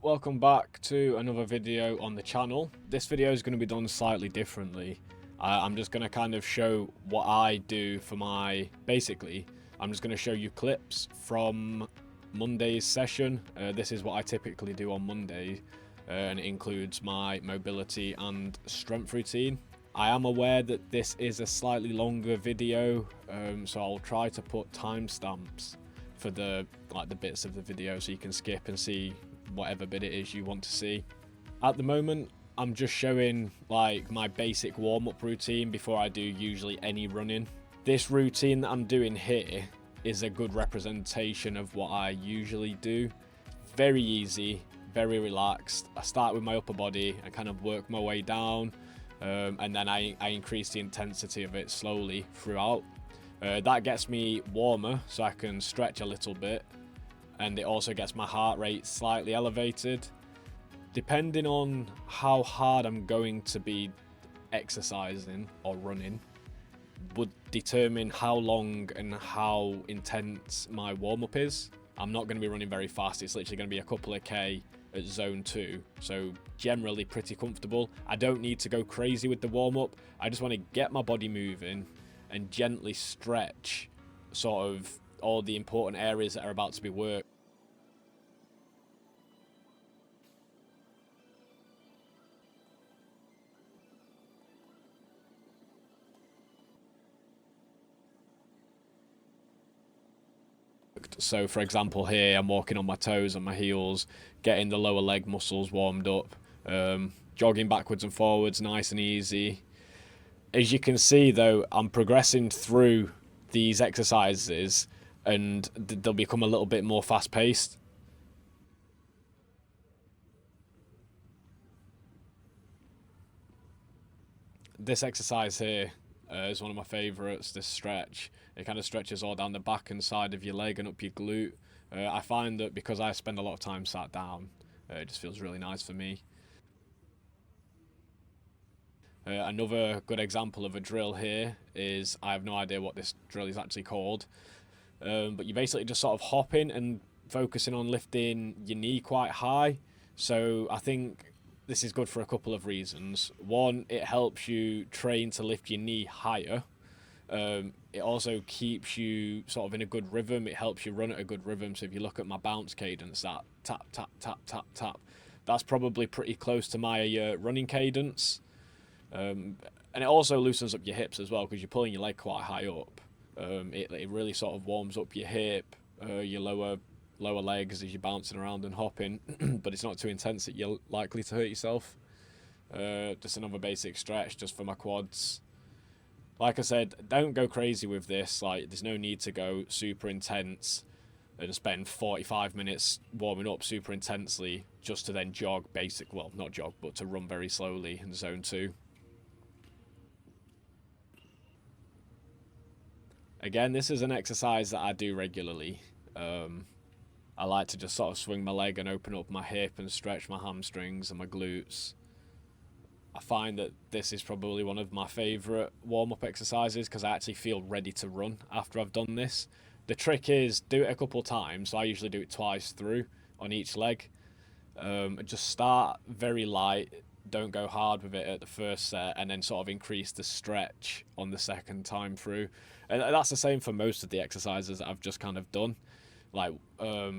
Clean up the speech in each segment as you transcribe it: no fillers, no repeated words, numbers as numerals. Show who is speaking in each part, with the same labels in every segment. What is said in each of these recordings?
Speaker 1: welcome back to another video on the channel. This video is going to be done slightly differently. I'm just going to kind of show what I do for my... Basically, I'm just going to show you clips from Monday's session. This is what I typically do on Monday, and it includes my mobility and strength routine. I am aware that this is a slightly longer video, so I'll try to put timestamps for the bits of the video so you can skip and see whatever bit it is you want to see. At the moment, I'm just showing like my basic warm-up routine before I do usually any running. This routine that I'm doing here is a good representation of what I usually do. Very easy, very relaxed. I start with my upper body and kind of work my way down, and then I increase the intensity of it slowly throughout. That gets me warmer so I can stretch a little bit, and it also gets my heart rate slightly elevated. Depending on how hard I'm going to be exercising or running would determine how long and how intense my warm-up is. I'm not going to be running very fast. It's literally going to be a couple of K at zone 2, so generally pretty comfortable. I don't need to go crazy with the warm-up. I just want to get my body moving and gently stretch sort of all the important areas that are about to be worked. So for example here, I'm walking on my toes and my heels, getting the lower leg muscles warmed up, jogging backwards and forwards nice and easy. As you can see though, I'm progressing through these exercises and they'll become a little bit more fast-paced. This exercise here is one of my favourites, this stretch. It kind of stretches all down the back and side of your leg and up your glute. I find that because I spend a lot of time sat down, it just feels really nice for me. Another good example of a drill here is, I have no idea what this drill is actually called, but you basically just sort of hopping and focusing on lifting your knee quite high. So I think this is good for a couple of reasons. One, it helps you train to lift your knee higher. It also keeps you sort of in a good rhythm. It helps you run at a good rhythm. So if you look at my bounce cadence, that tap, tap, tap, tap, tap, that's probably pretty close to my running cadence. And it also loosens up your hips as well because you're pulling your leg quite high up. It really sort of warms up your hip, your lower legs as you're bouncing around and hopping, but it's not too intense that you're likely to hurt yourself. Just another basic stretch just for my quads. Like I said, don't go crazy with this. Like, there's no need to go super intense and spend 45 minutes warming up super intensely just to then jog well, not jog, but to run very slowly in zone 2. Again, this is an exercise that I do regularly. I like to just sort of swing my leg and open up my hip and stretch my hamstrings and my glutes. I find that this is probably one of my favourite warm-up exercises because I actually feel ready to run after I've done this. The trick is, do it a couple times. So I usually do it twice through on each leg. Just start very light, don't go hard with it at the first set, and then sort of increase the stretch on the second time through. And that's the same for most of the exercises that I've just kind of done. Like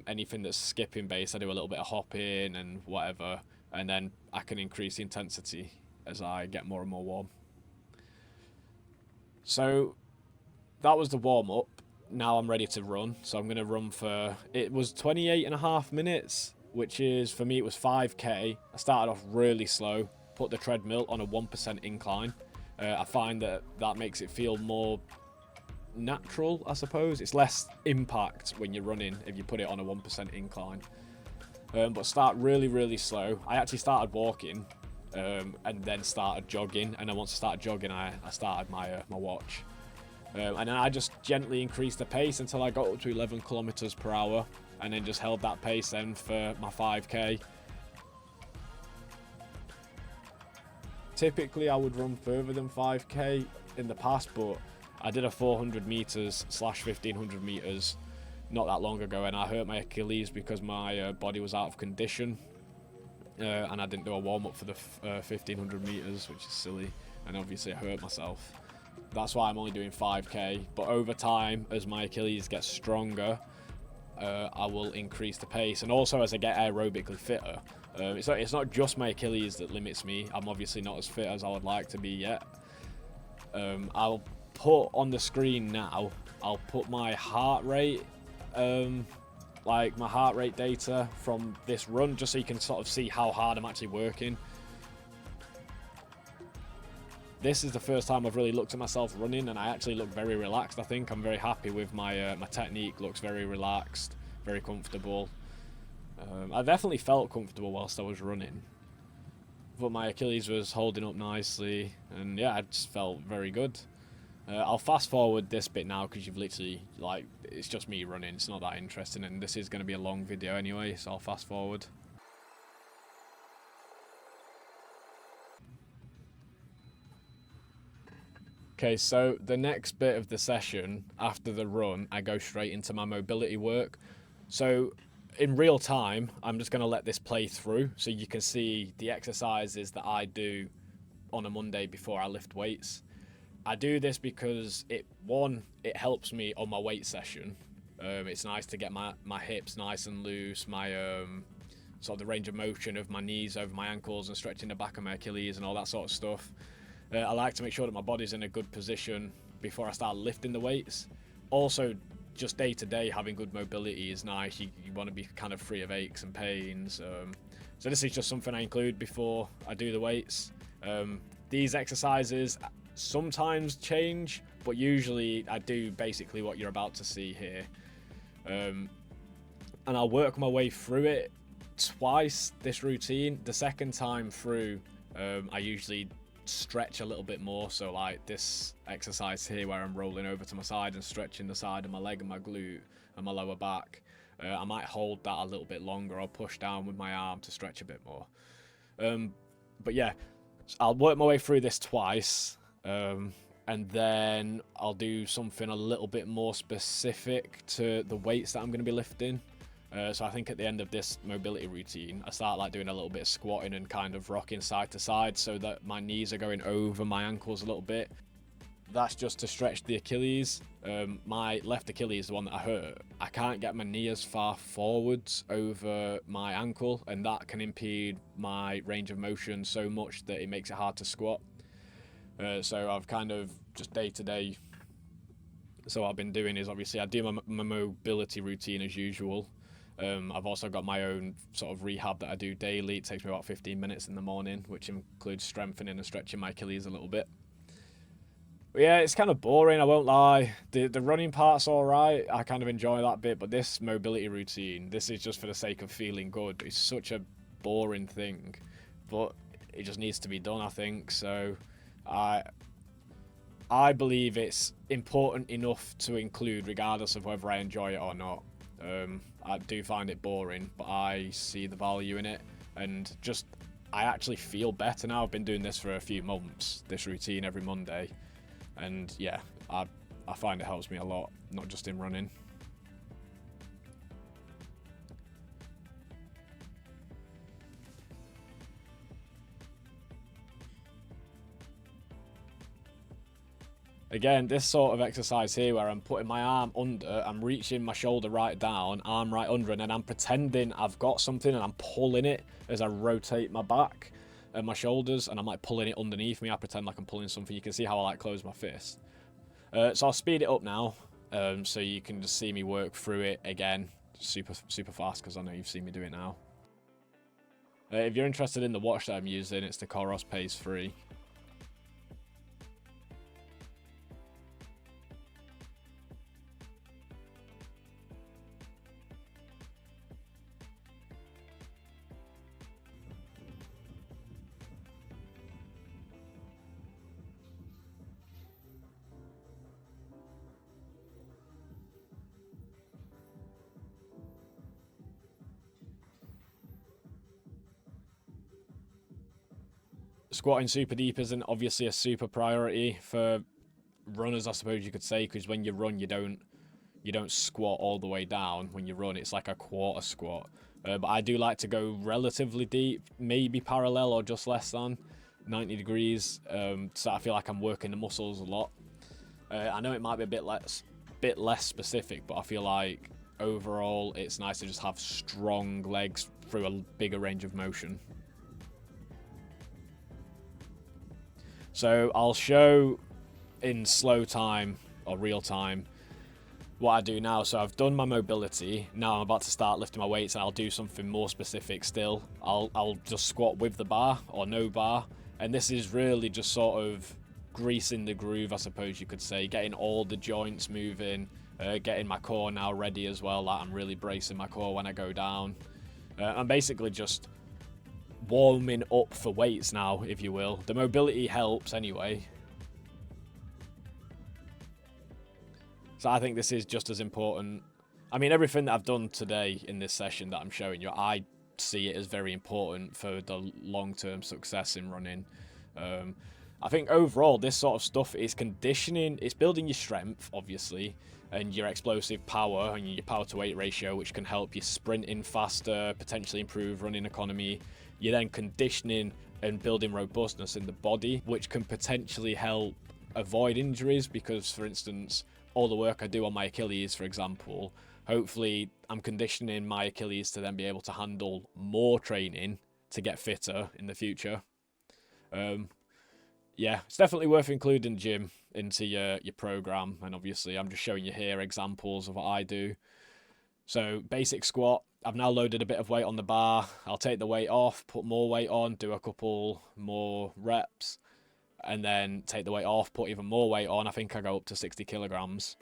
Speaker 1: anything that's skipping based, I do a little bit of hopping and whatever, and then I can increase the intensity as I get more and more warm. So that was the warm-up. Now I'm ready to run. So I'm going to run for, it was 28.5 minutes, which is, for me, it was 5k. I started off really slow, put the treadmill on a 1% incline. I find that makes it feel more natural, I suppose. It's less impact when you're running if you put it on a 1% incline. But start really, really slow. I actually started walking and then started jogging. And then once I started jogging, I started my watch. And then I just gently increased the pace until I got up to 11 kilometers per hour. And then just held that pace then for my 5k. Typically, I would run further than 5k in the past, but I did a 400 meters / 1500 meters not that long ago, and I hurt my Achilles because my body was out of condition. and I didn't do a warm-up for the 1500 meters, which is silly, and obviously I hurt myself. That's why I'm only doing 5k, but over time, as my Achilles gets stronger, I will increase the pace, and also as I get aerobically fitter. It's not just my Achilles that limits me. I'm obviously not as fit as I would like to be yet. I'll put on the screen now, I'll put my heart rate, like my heart rate data from this run, just so you can sort of see how hard I'm actually working. This is the first time I've really looked at myself running, and I actually look very relaxed. I think I'm very happy with my my technique. Looks very relaxed, very comfortable. I definitely felt comfortable whilst I was running, but my Achilles was holding up nicely, and yeah, I just felt very good. I'll fast forward this bit now because you've literally, like, it's just me running. It's not that interesting, and this is going to be a long video anyway, so I'll fast forward. Okay, so the next bit of the session after the run, I go straight into my mobility work. So in real time, I'm just going to let this play through so you can see the exercises that I do on a Monday before I lift weights. I do this because it helps me on my weight session. It's nice to get my hips nice and loose, my sort of the range of motion of my knees over my ankles and stretching the back of my Achilles and all that sort of stuff. I like to make sure that my body's in a good position before I start lifting the weights. Also, just day to day, having good mobility is nice. You want to be kind of free of aches and pains. So this is just something I include before I do the weights. These exercises sometimes change, but usually I do basically what you're about to see here. And I'll work my way through it twice, this routine. The second time through, I usually stretch a little bit more, so like this exercise here where I'm rolling over to my side and stretching the side of my leg and my glute and my lower back, I might hold that a little bit longer or push down with my arm to stretch a bit more. But yeah, I'll work my way through this twice, and then I'll do something a little bit more specific to the weights that I'm going to be lifting. So I think at the end of this mobility routine, I start like doing a little bit of squatting and kind of rocking side to side so that my knees are going over my ankles a little bit. That's just to stretch the Achilles. My left Achilles, the one that I hurt, I can't get my knee as far forwards over my ankle, and that can impede my range of motion so much that it makes it hard to squat. So I've kind of just day to day, so what I've been doing is obviously I do my mobility routine as usual. I've also got my own sort of rehab that I do daily. It takes me about 15 minutes in the morning, which includes strengthening and stretching my Achilles a little bit. But yeah, it's kind of boring, I won't lie. The running part's alright, I kind of enjoy that bit, but this mobility routine, this is just for the sake of feeling good. It's such a boring thing, but it just needs to be done, I think. So I believe it's important enough to include regardless of whether I enjoy it or not. I do find it boring, but I see the value in it, and just I actually feel better now. I've been doing this for a few months, this routine every Monday, and yeah, I find it helps me a lot, not just in running. Again, this sort of exercise here where I'm putting my arm under, I'm reaching my shoulder right down, arm right under, and then I'm pretending I've got something and I'm pulling it as I rotate my back and my shoulders, and I'm like pulling it underneath me. I pretend like I'm pulling something. You can see how I like close my fist. So I'll speed it up now, so you can just see me work through it again, super fast, because I know you've seen me do it now. If you're interested in the watch that I'm using, it's the Coros Pace 3. Squatting super deep isn't obviously a super priority for runners, I suppose you could say, because when you run, you don't squat all the way down. When you run, it's like a quarter squat. But I do like to go relatively deep, maybe parallel or just less than 90 degrees. So I feel like I'm working the muscles a lot. I know it might be a bit less specific, but I feel like overall it's nice to just have strong legs through a bigger range of motion. So I'll show in slow time or real time what I do now. So I've done my mobility. Now I'm about to start lifting my weights, and I'll do something more specific still. I'll just squat with the bar or no bar, and this is really just sort of greasing the groove, I suppose you could say, getting all the joints moving, getting my core now ready as well. Like I'm really bracing my core when I go down. I'm basically just warming up for weights now, if you will. The mobility helps anyway. So I think this is just as important. I mean, everything that I've done today in this session that I'm showing you, I see it as very important for the long-term success in running. I think overall this sort of stuff is conditioning, it's building your strength, obviously, and your explosive power and your power to weight ratio, which can help you sprinting faster, potentially improve running economy. You're then conditioning and building robustness in the body, which can potentially help avoid injuries, because, for instance, all the work I do on my Achilles, for example, hopefully I'm conditioning my Achilles to then be able to handle more training to get fitter in the future. Yeah, it's definitely worth including gym into your program, and obviously I'm just showing you here examples of what I do. So basic squat, I've now loaded a bit of weight on the bar. I'll take the weight off, put more weight on, do a couple more reps, and then take the weight off, put even more weight on. I think I go up to 60 kilograms,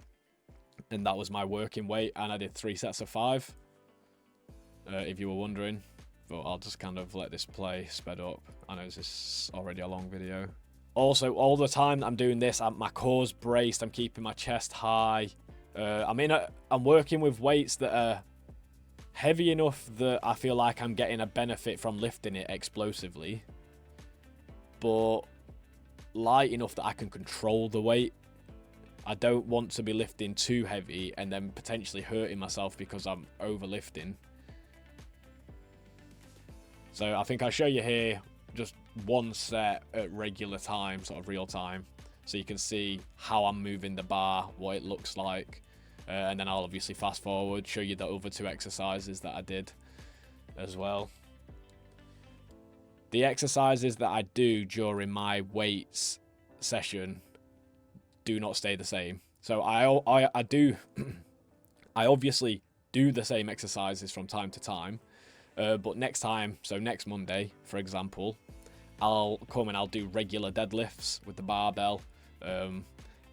Speaker 1: and that was my working weight, and I did 3 sets of 5, if you were wondering. But I'll just kind of let this play sped up. I know this is already a long video. Also, all the time that I'm doing this, my core's braced, I'm keeping my chest high. I'm working with weights that are heavy enough that I feel like I'm getting a benefit from lifting it explosively, but light enough that I can control the weight. I don't want to be lifting too heavy and then potentially hurting myself because I'm overlifting. So I think I'll show you here just one set at regular time, sort of real time, so you can see how I'm moving the bar, what it looks like, and then I'll obviously fast forward, show you the other 2 exercises that I did as well. The exercises that I do during my weights session do not stay the same. So I do I obviously do the same exercises from time to time, but next time, so next Monday, for example, I'll come and I'll do regular deadlifts with the barbell, and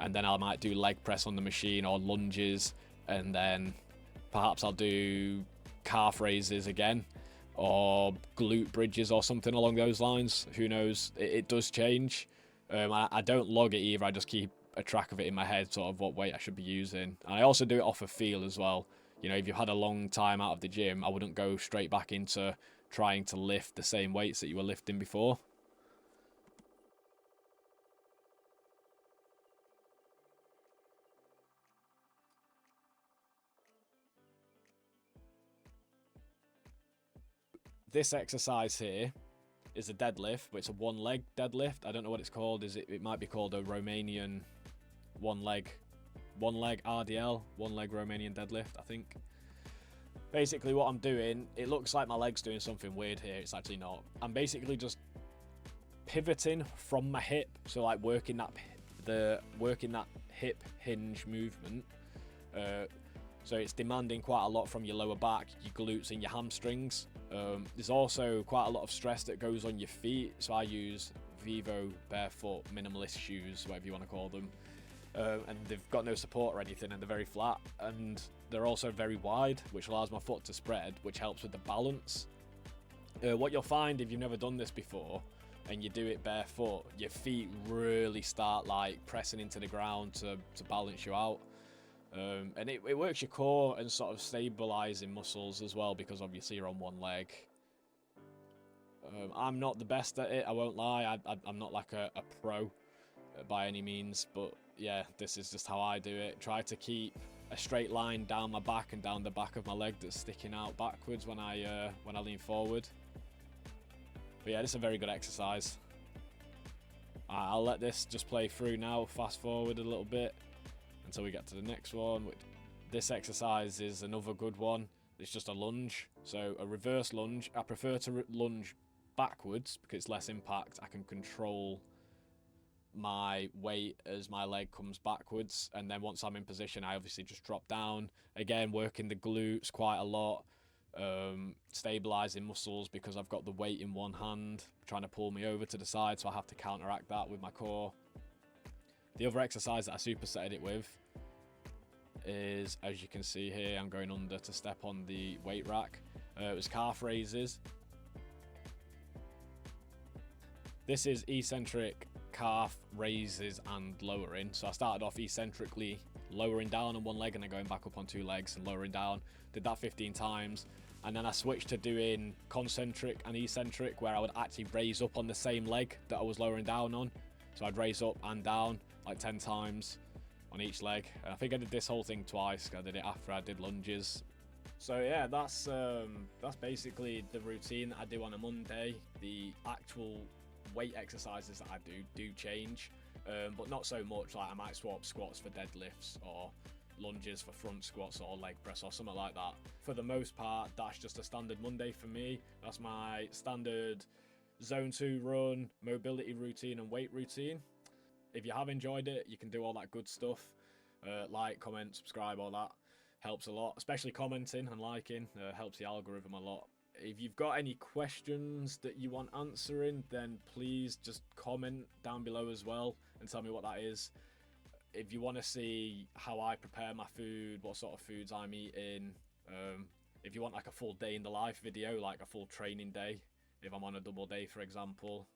Speaker 1: then I might do leg press on the machine or lunges, and then perhaps I'll do calf raises again, or glute bridges or something along those lines. Who knows? It does change. I don't log it either. I just keep a track of it in my head, sort of what weight I should be using. And I also do it off of feel as well. You know, if you've had a long time out of the gym, I wouldn't go straight back into trying to lift the same weights that you were lifting before. This exercise here is a deadlift, but it's a one leg deadlift. I don't know what it's called. It might be called a Romanian one leg RDL, one leg Romanian deadlift, I think. Basically what I'm doing, it looks like my leg's doing something weird here. It's actually not. I'm basically just pivoting from my hip, so like working that hip hinge movement. So it's demanding quite a lot from your lower back, your glutes and your hamstrings. There's also quite a lot of stress that goes on your feet, so I use Vivo barefoot minimalist shoes, whatever you want to call them. And they've got no support or anything, and they're very flat, and they're also very wide, which allows my foot to spread, which helps with the balance. What you'll find if you've never done this before and you do it barefoot, your feet really start like pressing into the ground to balance you out. And it works your core and sort of stabilizing muscles as well, because obviously you're on one leg. I'm not the best at it, I won't lie. I'm not like a pro by any means, but yeah, this is just how I do it. Try to keep a straight line down my back and down the back of my leg that's sticking out backwards when I lean forward. But yeah, this is a very good exercise. I'll let this just play through now, fast forward a little bit until we get to the next one. This exercise is another good one. It's just a lunge, so a reverse lunge. I prefer to lunge backwards because it's less impact. I can control my weight as my leg comes backwards, and then once I'm in position I obviously just drop down again, working the glutes quite a lot, stabilizing muscles because I've got the weight in one hand trying to pull me over to the side, so I have to counteract that with my core. The other exercise that I supersetted it with is, as you can see here, I'm going under to step on the weight rack. It was calf raises. This is eccentric calf raises and lowering. So I started off eccentrically lowering down on one leg and then going back up on two legs and lowering down. Did that 15 times. And then I switched to doing concentric and eccentric, where I would actually raise up on the same leg that I was lowering down on. So I'd raise up and down like 10 times on each leg. And I think I did this whole thing twice. I did it after I did lunges. So yeah, that's basically the routine that I do on a Monday. The actual weight exercises that I do change, but not so much. Like I might swap squats for deadlifts or lunges for front squats or leg press or something like that. For the most part, that's just a standard Monday for me. That's my standard zone 2 run, mobility routine and weight routine. If you have enjoyed it, you can do all that good stuff. Like, comment, subscribe, all that helps a lot, especially commenting and liking. Helps the algorithm a lot. If you've got any questions that you want answering, then please just comment down below as well and tell me what that is. If you want to see how I prepare my food, what sort of foods I'm eating, if you want like a full day in the life video, like a full training day, if I'm on a double day for example,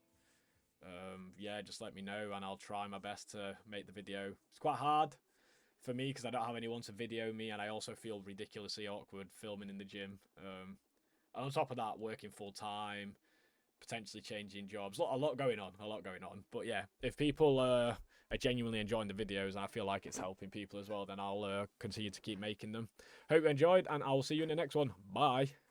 Speaker 1: yeah, just let me know and I'll try my best to make the video. It's quite hard for me because I don't have anyone to video me, and I also feel ridiculously awkward filming in the gym. And on top of that, working full time, potentially changing jobs, a lot going on. But yeah, if people are genuinely enjoying the videos and I feel like it's helping people as well, then I'll continue to keep making them. Hope you enjoyed, and I'll see you in the next one. Bye.